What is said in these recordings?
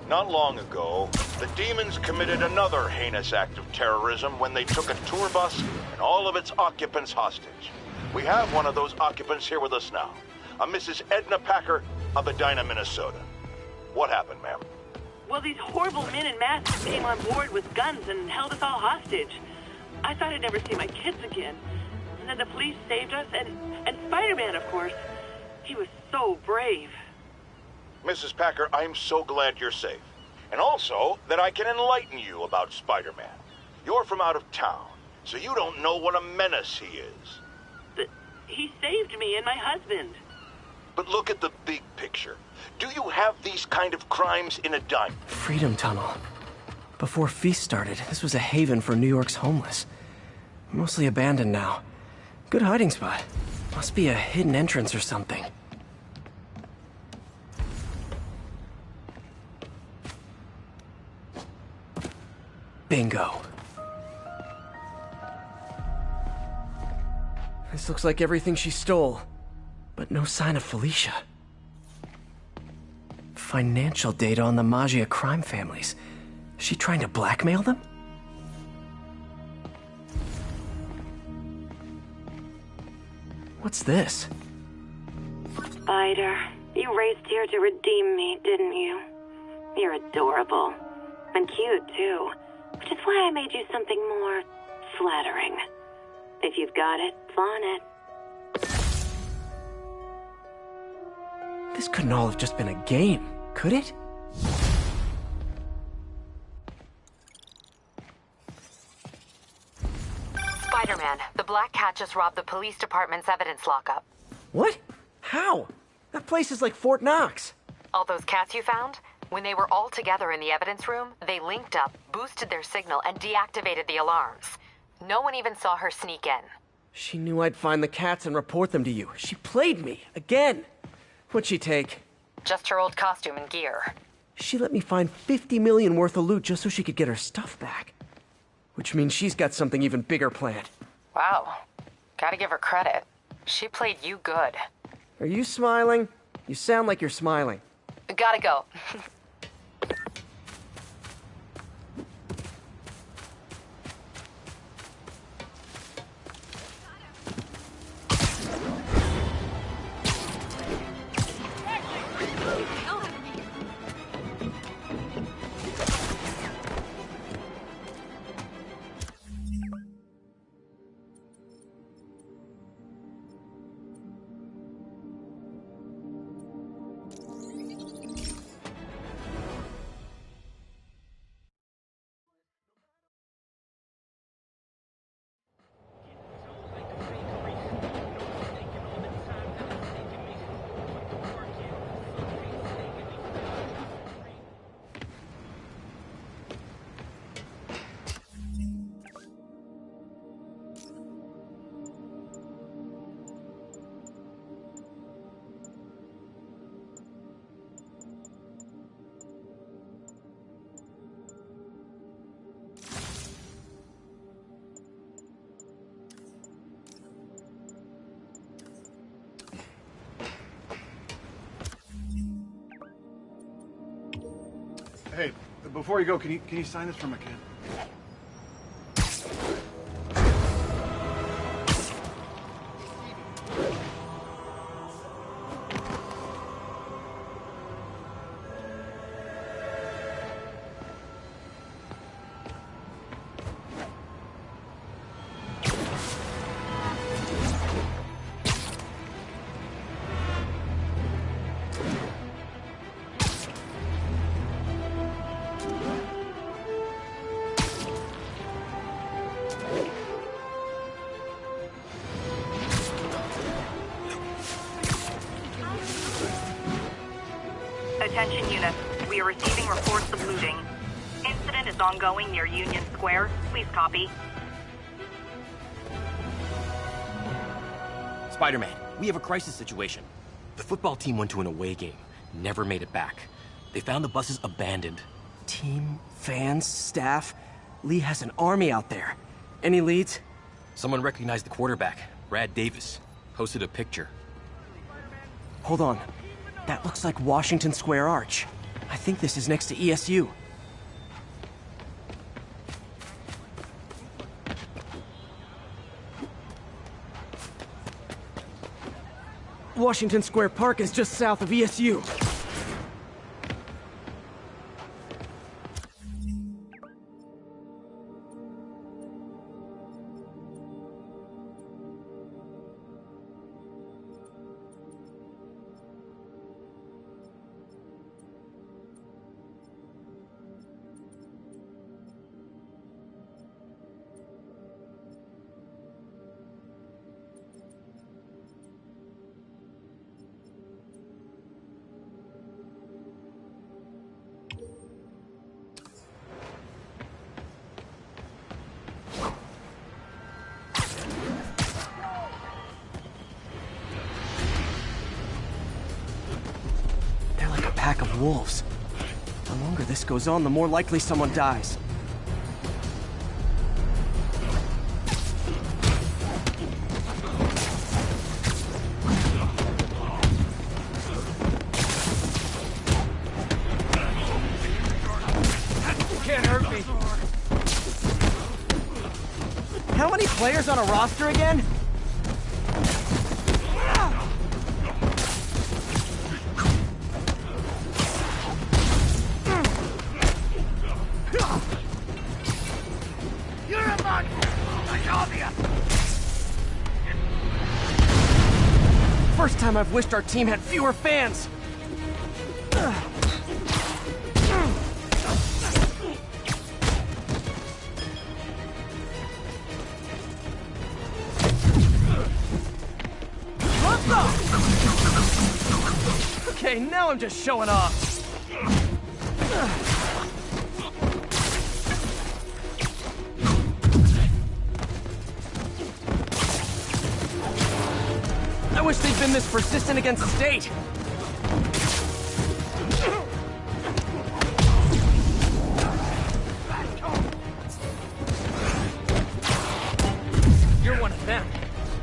Not long ago, the demons committed another heinous act of terrorism when they took a tour bus and all of its occupants hostage. We have one of those occupants here with us now, a Mrs. Edna Packer of Edina, Minnesota. What happened, ma'am? Well, these horrible men in masks came on board with guns and held us all hostage. I thought I'd never see my kids again. And then the police saved us, and Spiderman, of course. He was so brave. Mrs. Packer, I'm so glad you're safe. And also that I can enlighten you about Spiderman. You're from out of town, so you don't know what a menace he is. But he saved me and my husband. But look at the big picture. Do you have these kind of crimes in Edina? Freedom Tunnel. Before Feast started, this was a haven for New York's homeless. Mostly abandoned now. Good hiding spot. Must be a hidden entrance or something. Bingo. This looks like everything she stole, but no sign of Felicia. Financial data on the Maggia crime families. Is she trying to blackmail them? What's this? Spider, you raced here to redeem me, didn't you? You're adorable. And cute, too. Which is why I made you something more flattering. If you've got it, flaunt it. This couldn't all have just been a game, could it? Spider-Man, the Black Cat just robbed the police department's evidence lockup. What? How? That place is like Fort Knox. All those cats you found? When they were all together in the evidence room, they linked up, boosted their signal, and deactivated the alarms. No one even saw her sneak in. She knew I'd find the cats and report them to you. She played me, again. What'd she take? Just her old costume and gear. She let me find 50 million worth of loot just so she could get her stuff back. Which means she's got something even bigger planned. Wow. Gotta give her credit. She played you good. Are you smiling? You sound like you're smiling. Gotta go. Hey, before you go, can you sign this for my kid? Attention units, we are receiving reports of looting. Incident is ongoing near Union Square. Please copy. Spider-Man, we have a crisis situation. The football team went to an away game, never made it back. They found the buses abandoned. Team, fans, staff. Lee has an army out there. Any leads? Someone recognized the quarterback, Brad Davis. Posted a picture. Hold on. That looks like Washington Square Arch. I think this is next to ESU. Washington Square Park is just south of ESU. Pack of wolves. The longer this goes on, the more likely someone dies. You can't hurt me. How many players on a roster again? First time I've wished our team had fewer fans. Okay, now I'm just showing off. I wish they'd been this persistent against State. You're one of them,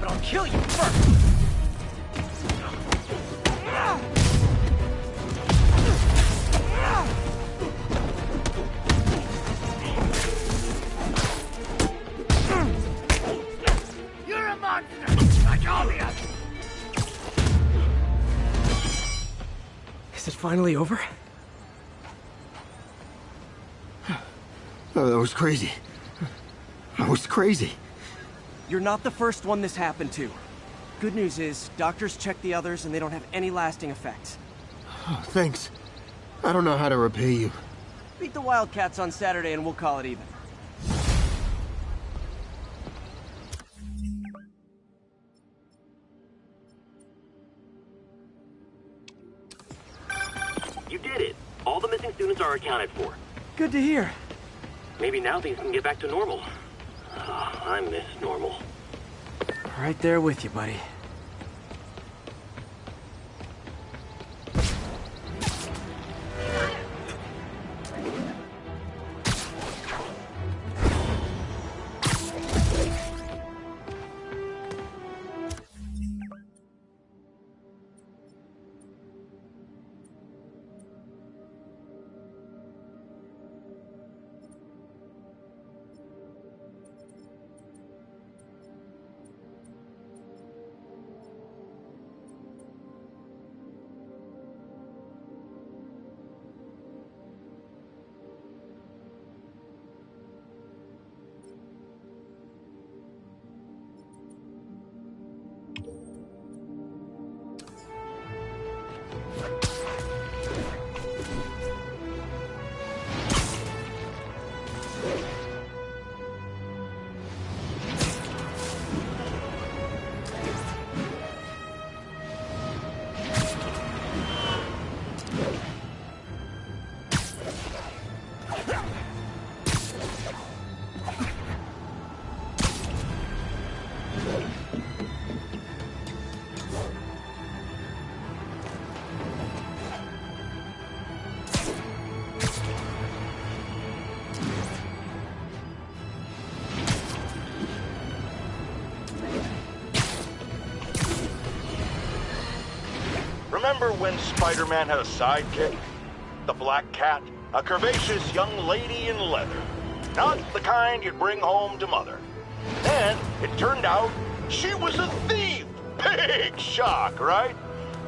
but I'll kill you first. You're a monster! I told you! Is it finally over? Oh, that was crazy. That was crazy. You're not the first one this happened to. Good news is, doctors checked the others and they don't have any lasting effects. Oh, thanks. I don't know how to repay you. Beat the Wildcats on Saturday and we'll call it even. You did it. All the missing students are accounted for. Good to hear. Maybe now things can get back to normal. I miss normal. Right there with you, buddy. Remember when Spider-Man had a sidekick? the Black Cat, a curvaceous young lady in leather. Not the kind you'd bring home to Mother. And it turned out she was a thief! Big shock, right?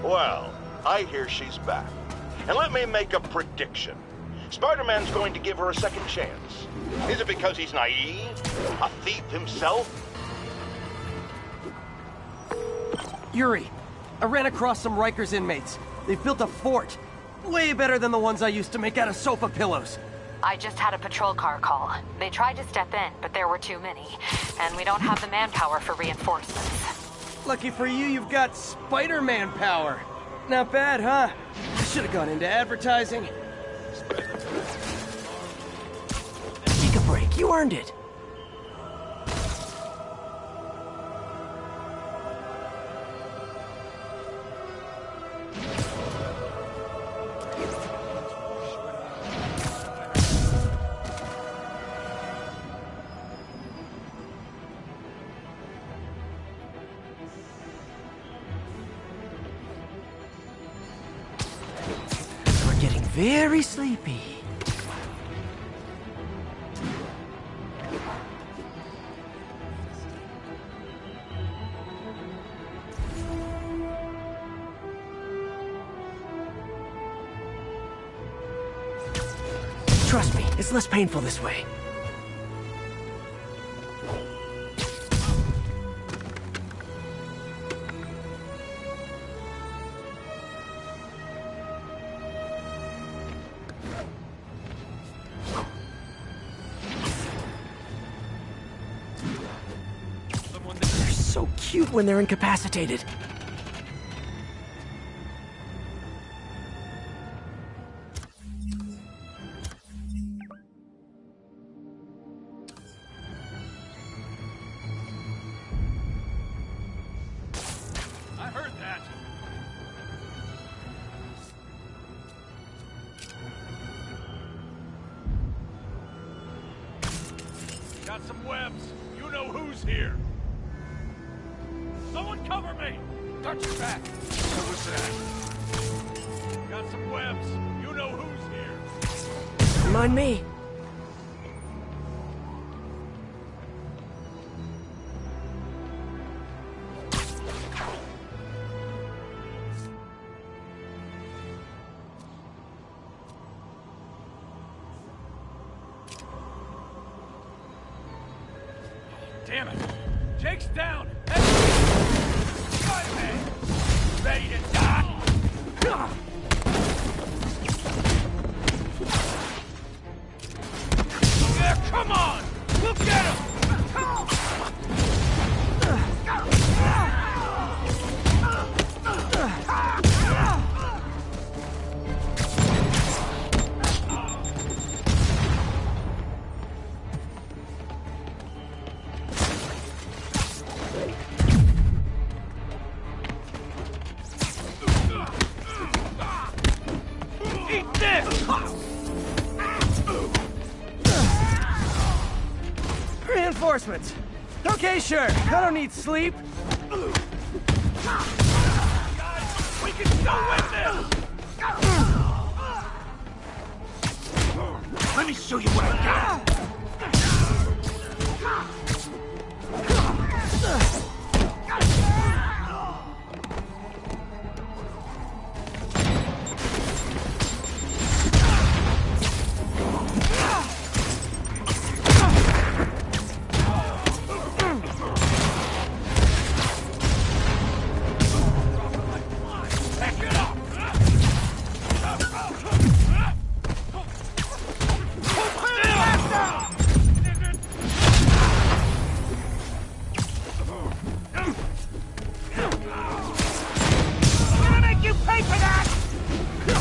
Well, I hear she's back. And let me make a prediction. Spider-Man's going to give her a second chance. Is it because he's naive? A thief himself? Yuri, I ran across some Rikers inmates. They've built a fort. Way better than the ones I used to make out of sofa pillows. I just had a patrol car call. They tried to step in, but there were too many. And we don't have the manpower for reinforcements. Lucky for you, you've got Spider-Man power. Not bad, huh? I should have gone into advertising. Take a break. You earned it. Very sleepy. Trust me, it's less painful this way. Cute when they're incapacitated. I heard that. Got some webs. You know who's here. Someone cover me! Touch your back! What was that? Got some webs. You know who's here. Mind me. Damn it! Jake's down! Spider-Man! Ready to die? Yeah, come on! Look at him! Reinforcements. Okay, sure. I don't need sleep. Guys, we can still win this! Let me show you what I got!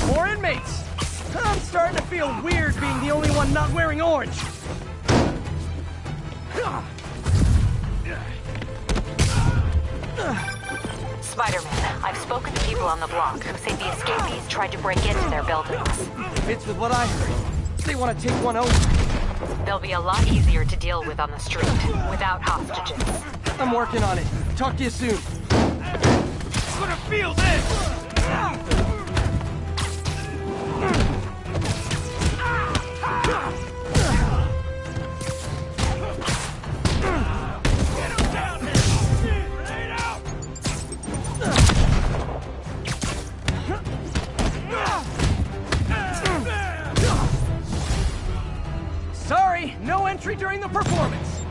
More inmates! I'm starting to feel weird being the only one not wearing orange. Spider-Man, I've spoken to people on the block who say the escapees tried to break into their buildings. Fits with what I heard. They want to take one over. They'll be a lot easier to deal with on the street, without hostages. I'm working on it. Talk to you soon. I'm gonna feel this! sorry, no entry during the performance.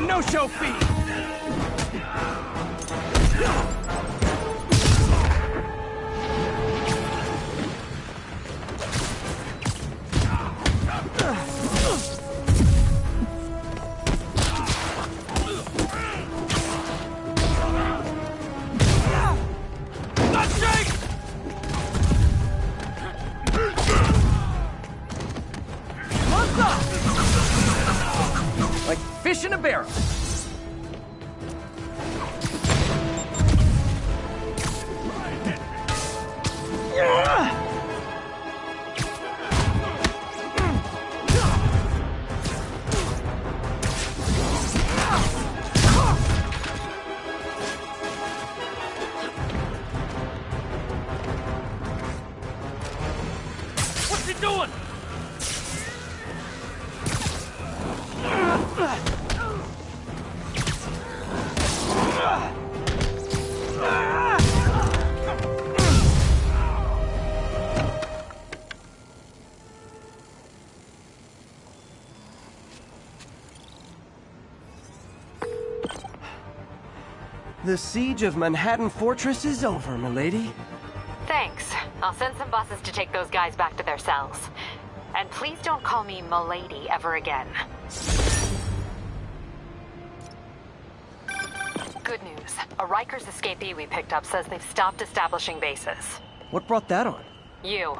No-show fee! Like fish in a barrel. What's he doing? The siege of Manhattan Fortress is over, milady. Thanks. I'll send some buses to take those guys back to their cells. And please don't call me milady ever again. Good news. A Rikers escapee we picked up says they've stopped establishing bases. What brought that on? You.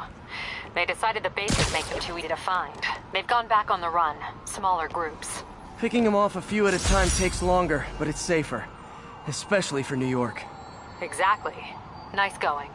They decided the bases make them too easy to find. They've gone back on the run. Smaller groups. Picking them off a few at a time takes longer, but it's safer. Especially for New York. Exactly. Nice going.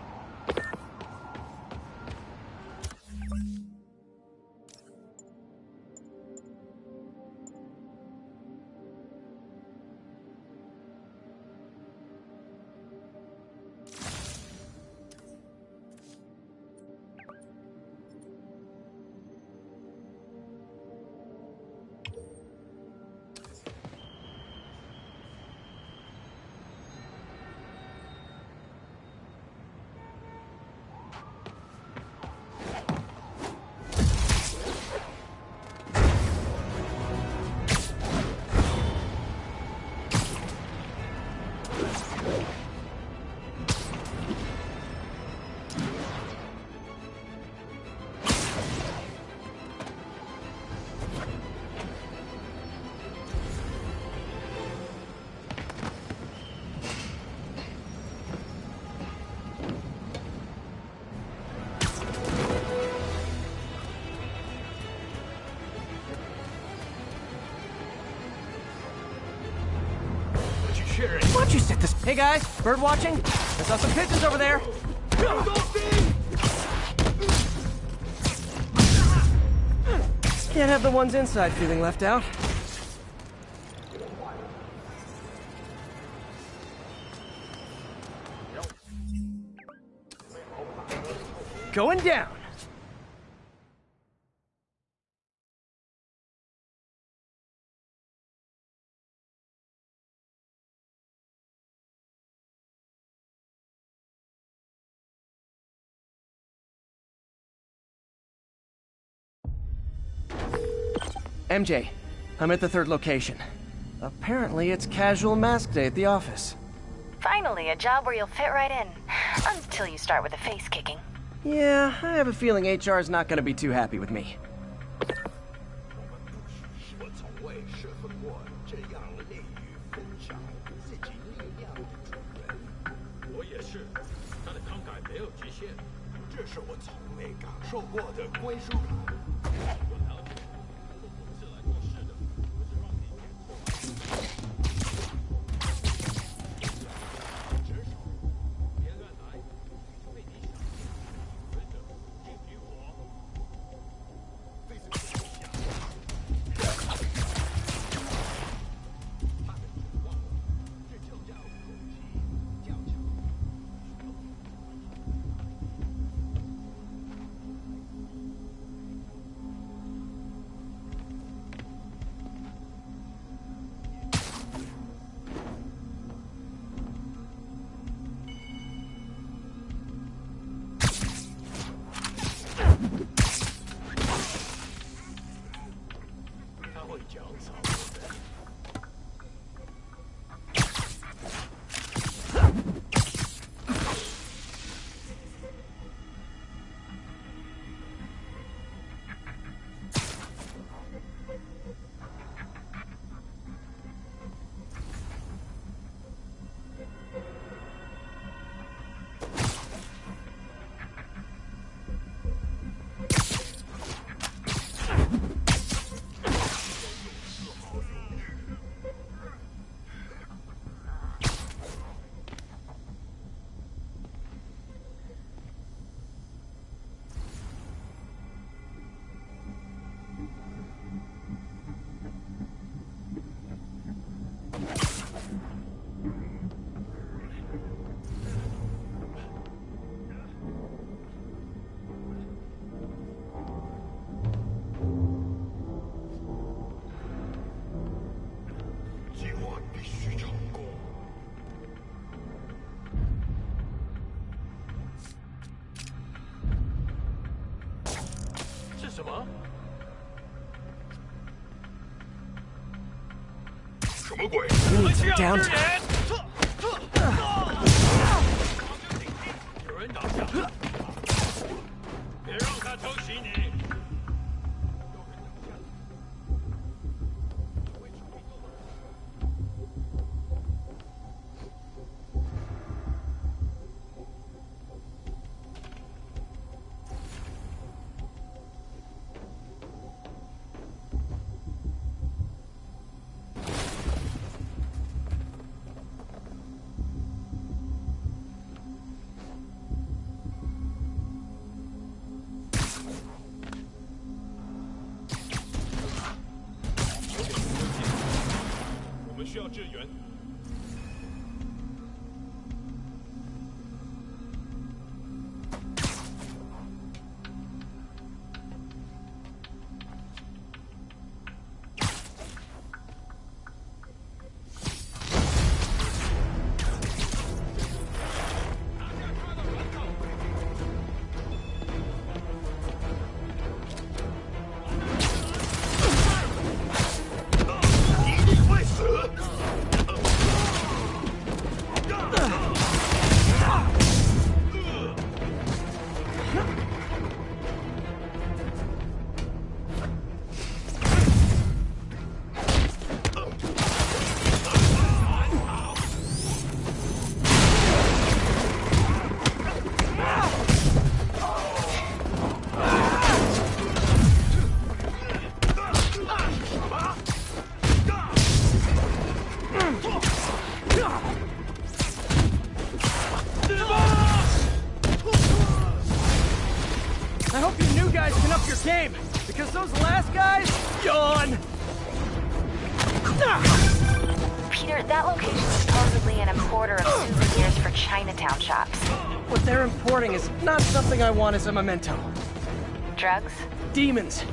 Why don't you sit this... Hey guys, bird watching? I saw some pigeons over there. Can't have the ones inside feeling left out. Going down. MJ, I'm at the third location. Apparently it's casual mask day at the office. Finally, a job where you'll fit right in. Until you start with the face kicking. Yeah, I have a feeling HR is not gonna be too happy with me. 我从未设分过这样利于分享自己力量的主人。我也是，他的慷慨没有极限，这是我从未感受过的归属感。我了解，我是来做事的，不是让你指手。别乱来，为你想，跟着继续我。非此不可。 什么？什么鬼？ Downtown. 有人倒下，别让他偷袭你。 需要支援。I hope you new guys can up your game, because those last guys, yawn! Peter, that location is supposedly an importer of souvenirs for Chinatown shops. What they're importing is not something I want as a memento. Drugs? Demons.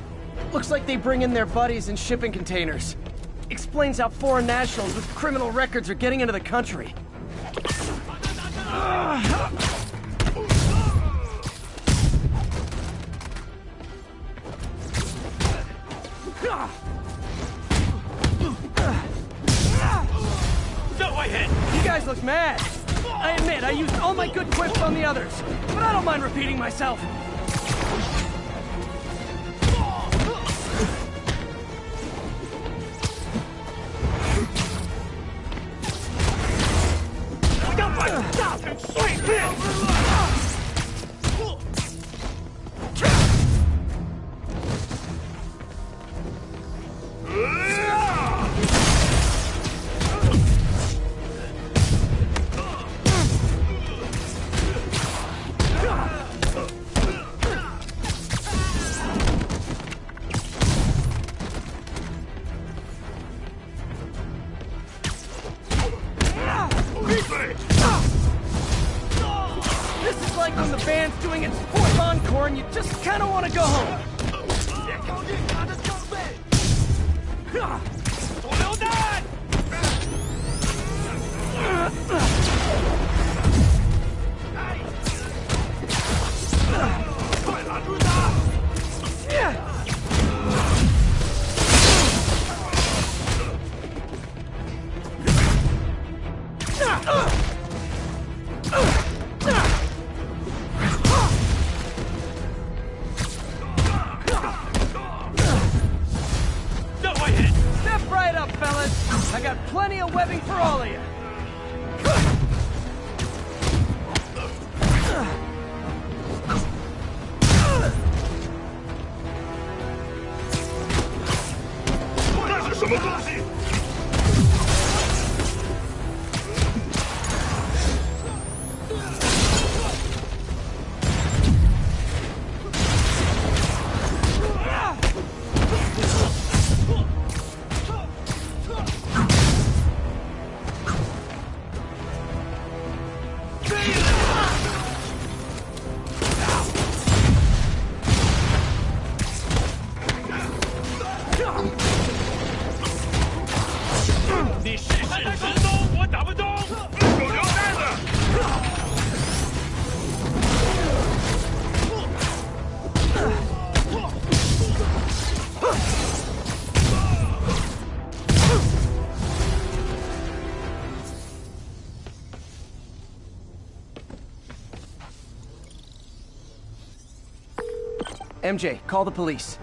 Looks like they bring in their buddies in shipping containers. Explains how foreign nationals with criminal records are getting into the country. You guys look mad. I admit, I used all my good quips on the others, but I don't mind repeating myself. This is like when the band's doing its fourth encore and you just kind of want to go home. Step right up, fellas. I got plenty of webbing for all of you. MJ, call the police.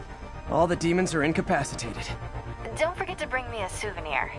All the demons are incapacitated. Don't forget to bring me a souvenir.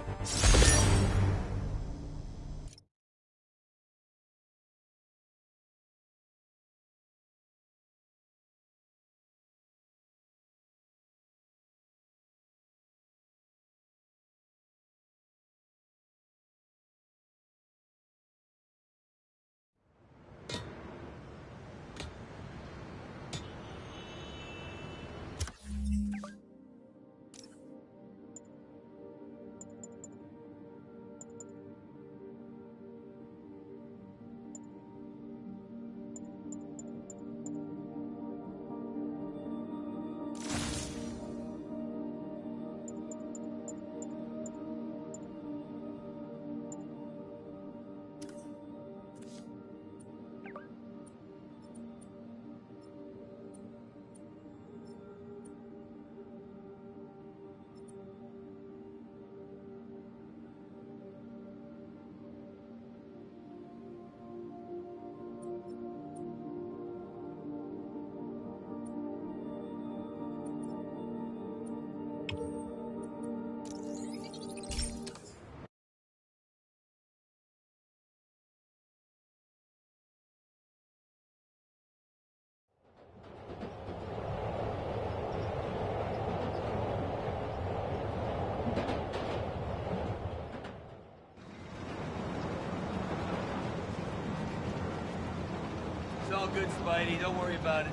It's all good, Spidey. Don't worry about it.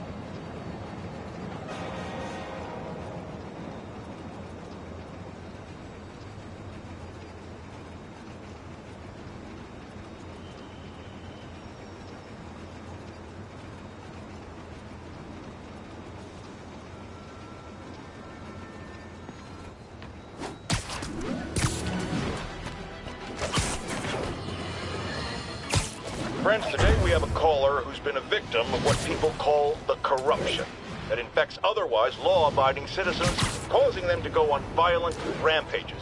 Friends, today we have a caller who's been a victim of what people call the corruption that infects otherwise law-abiding citizens, causing them to go on violent rampages.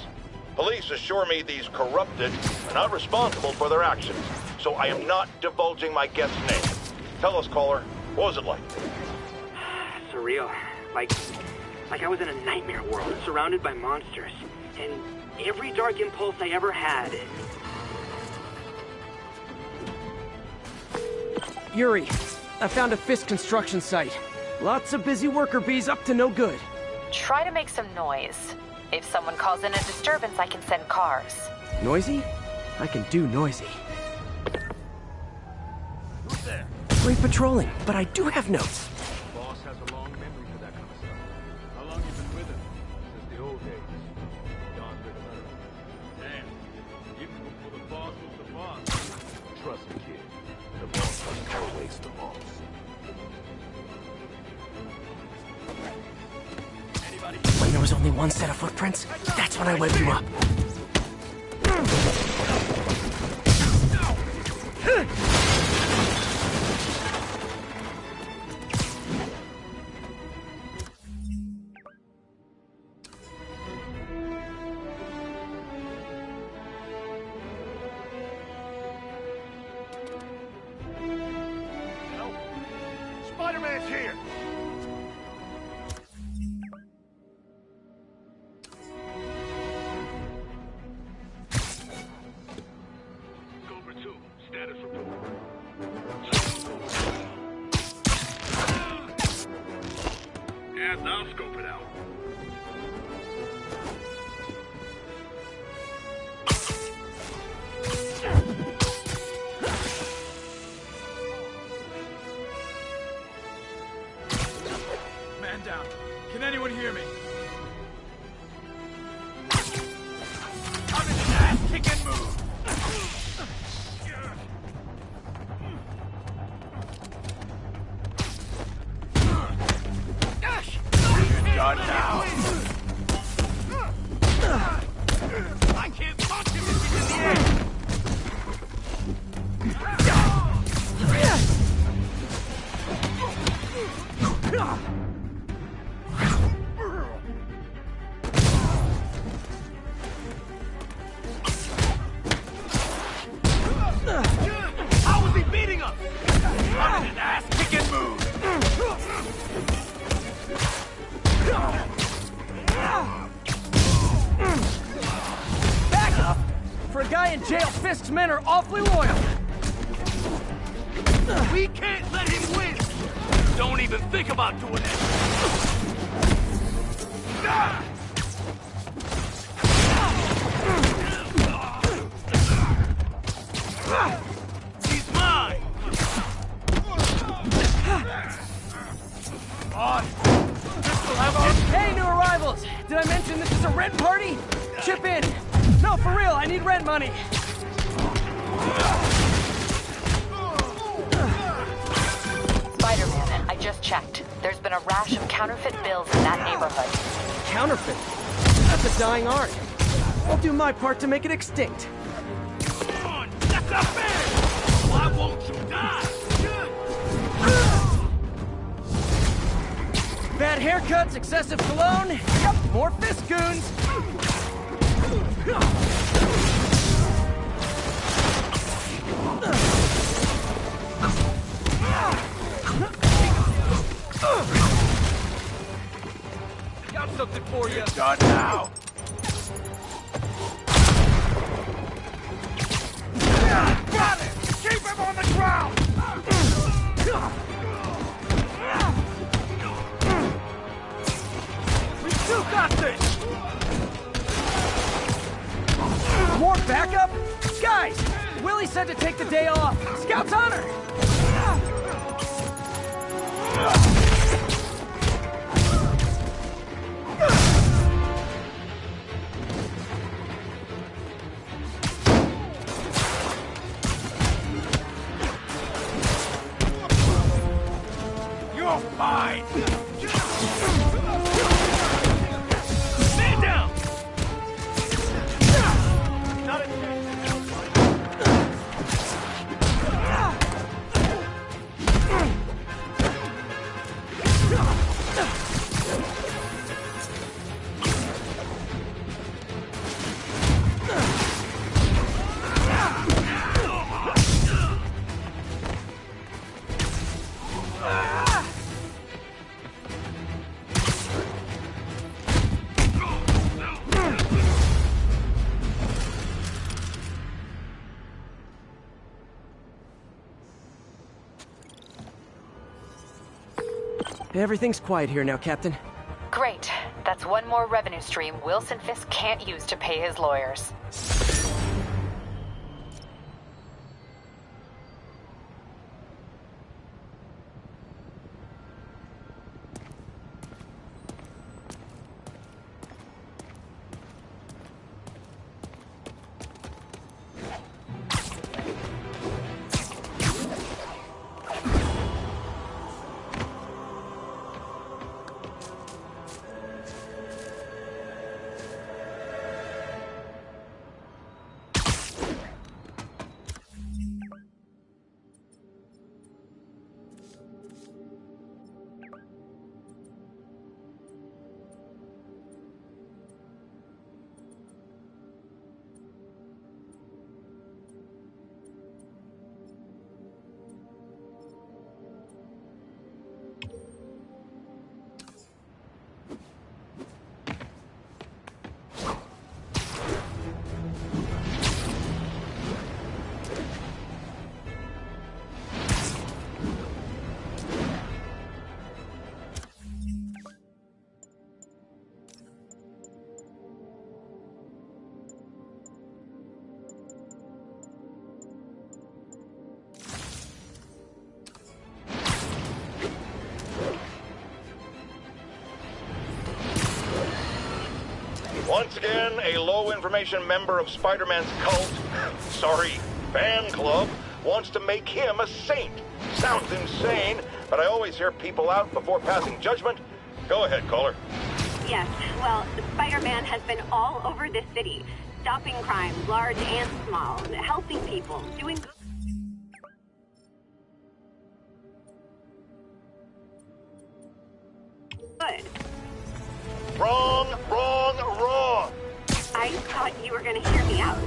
Police assure me these corrupted are not responsible for their actions, so I am not divulging my guest's name. Tell us, caller, what was it like? Surreal. Like I was in a nightmare world, surrounded by monsters. And every dark impulse I ever had. Yuri, I found a Fisk construction site. Lots of busy worker bees up to no good. Try to make some noise. If someone calls in a disturbance, I can send cars. Noisy? I can do noisy. Who's there? Great patrolling, but I do have notes. Boss has a long memory for that kind of stuff. How long you been with him? Since the old days. Don Ricardo. Damn. Even before the boss was the boss. Trust me, kid. The boss was always the boss. When there was only one set of footprints, that's when I whipped you up. Spider-Man's here! Cobra 2, status report. Yeah, now scope it out. Man down. Can anyone hear me? I'm in an ass-kicking move. Done now. I can't punch him if he's in the air. How was he beating us? I'm in an ass-kicking move. Back up! For a guy in jail, Fisk's men are awfully loyal. We can't let him win! Don't even think about doing it! He's mine! On! This'll have our... Hey, new arrivals! Did I mention this is a rent party? Chip in! No, for real, I need rent money! Spider-Man, I just checked. There's been a rash of counterfeit bills in that neighborhood. Counterfeit? That's a dying art. I'll do my part to make it extinct. On! That's not fair! Why won't you die? Bad haircuts, excessive cologne. Yep, more Fisk goons. Got something for you. Done now. Got it! Keep him on the ground! We still got this! More backup? Guys, Willie said to take the day off. Scout's honor! You're mine! Man down! Not a Everything's quiet here now, Captain. Great. That's one more revenue stream Wilson Fisk can't use to pay his lawyers. Once again, a low-information member of Spider-Man's cult, sorry, fan club, wants to make him a saint. Sounds insane, but I always hear people out before passing judgment. Go ahead, caller. Yes, well, Spider-Man has been all over this city, stopping crime, large and small, helping people, doing good. Wrong. I thought you were going to hear me out.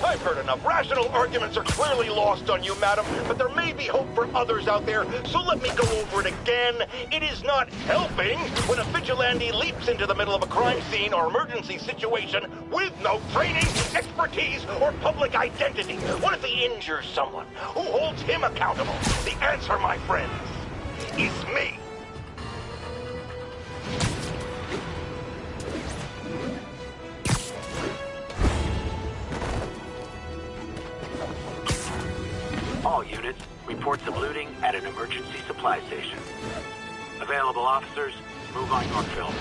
I've heard enough. Rational arguments are clearly lost on you, madam, but there may be hope for others out there, so let me go over it again. It is not helping when a vigilante leaps into the middle of a crime scene or emergency situation with no training, expertise, or public identity. What if he injures someone? Who holds him accountable? The answer, my friends, is me. All units, reports of looting at an emergency supply station. Available officers, move on Yorkville.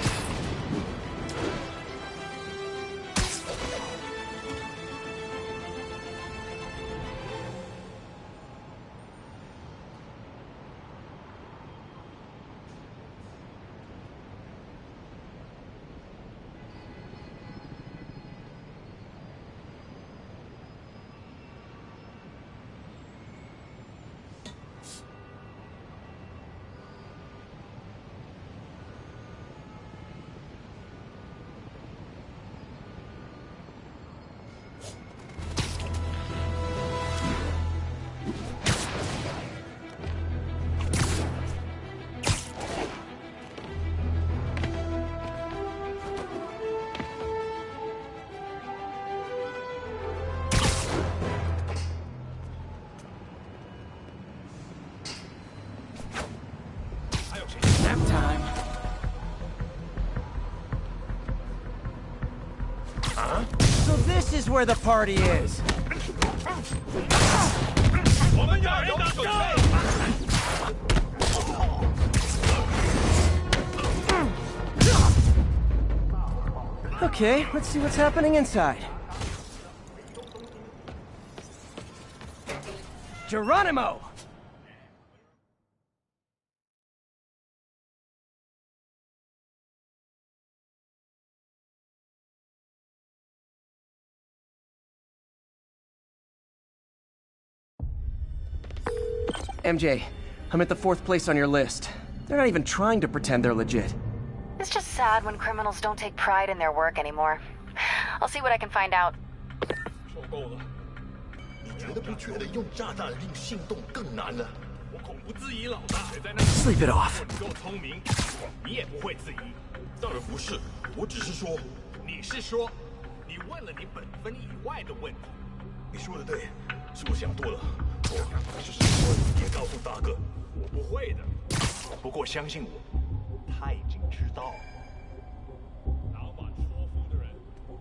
So this is where the party is. Okay, let's see what's happening inside. Geronimo! MJ, I'm at the 4th place on your list. They're not even trying to pretend they're legit. It's just sad when criminals don't take pride in their work anymore. I'll see what I can find out. 受够了！你觉得不觉得用炸弹令行动更难了？我恐不质疑老大，谁在那 Sleep it off. 你够聪明，你也不会质疑。当然不是，我只是说，你是说，你问了你本分以外的问题。你说的对，是我想多了。我只是说，别告诉大哥，我不会的。不过相信我，他已经知道了。老板说服的人，会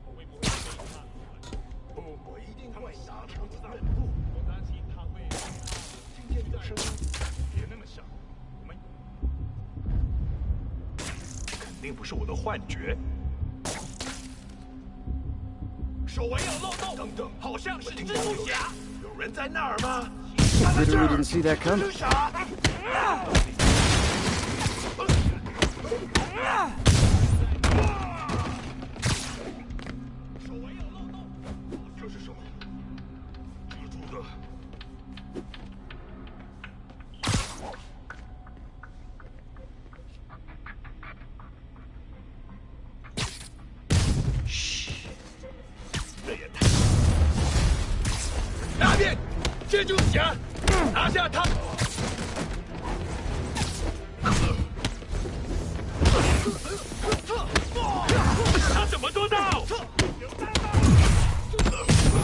不会被看出来？不，我一定会达成任务。我担心他会。听见你的声音，别那么小，没，肯定不是我的幻觉。手围有漏洞，等等，好像是蜘蛛侠。有人在那儿吗？ Literally didn't see that coming. 手围有漏洞，这是什么？蜘蛛的。嘘，这也太……那边，蜘蛛侠，拿下他！他怎么做到？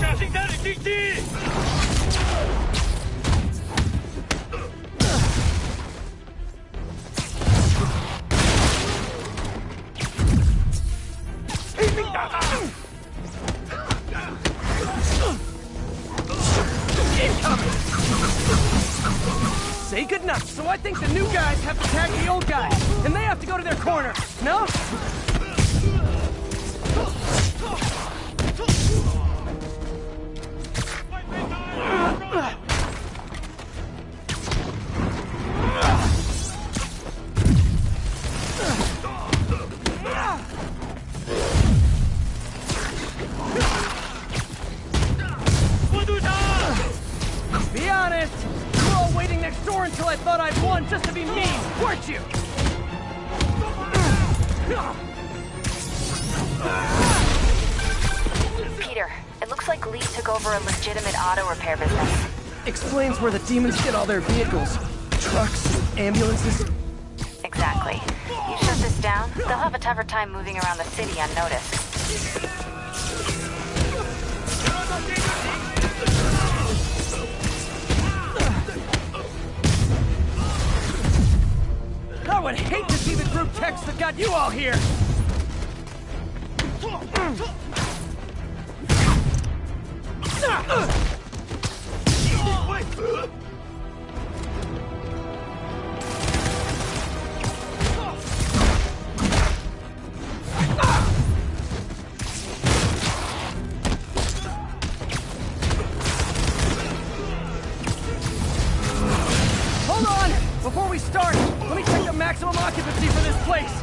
小心他的进击！拼命打他！ Say goodnight. So I think the new guys have to tag the old guys, and they have to go to their corner. No? Be honest. You were all waiting next door until I thought I'd won just to be mean, weren't you? Peter, it looks like Lee took over a legitimate auto repair business. Explains where the demons get all their vehicles. Trucks, ambulances. Exactly. You shut this down, they'll have a tougher time moving around the city unnoticed. I would hate to see the group text that got you all here! Hold on! Before we start, let me check the maximum occupancy for this place!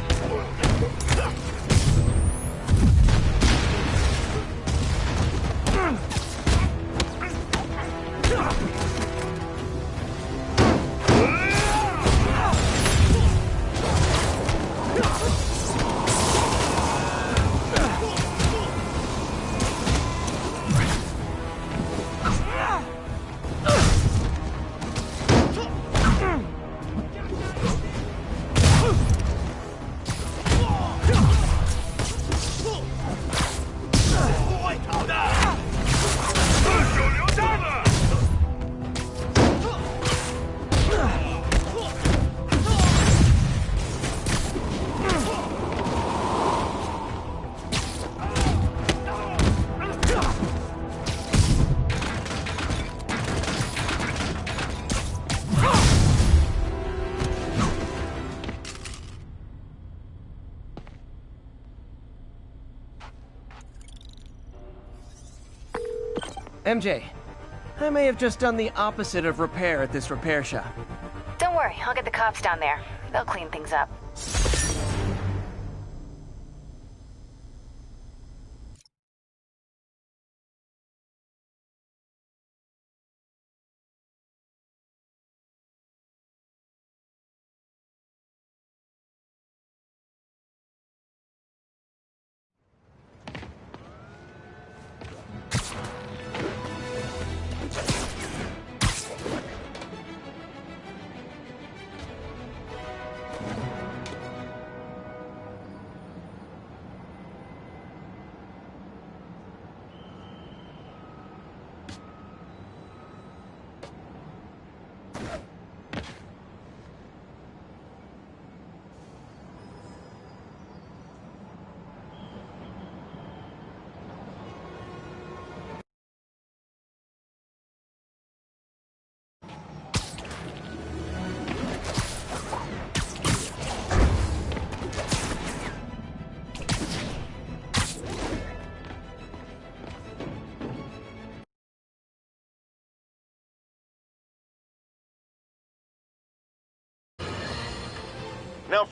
MJ, I may have just done the opposite of repair at this repair shop. Don't worry, I'll get the cops down there. They'll clean things up. Now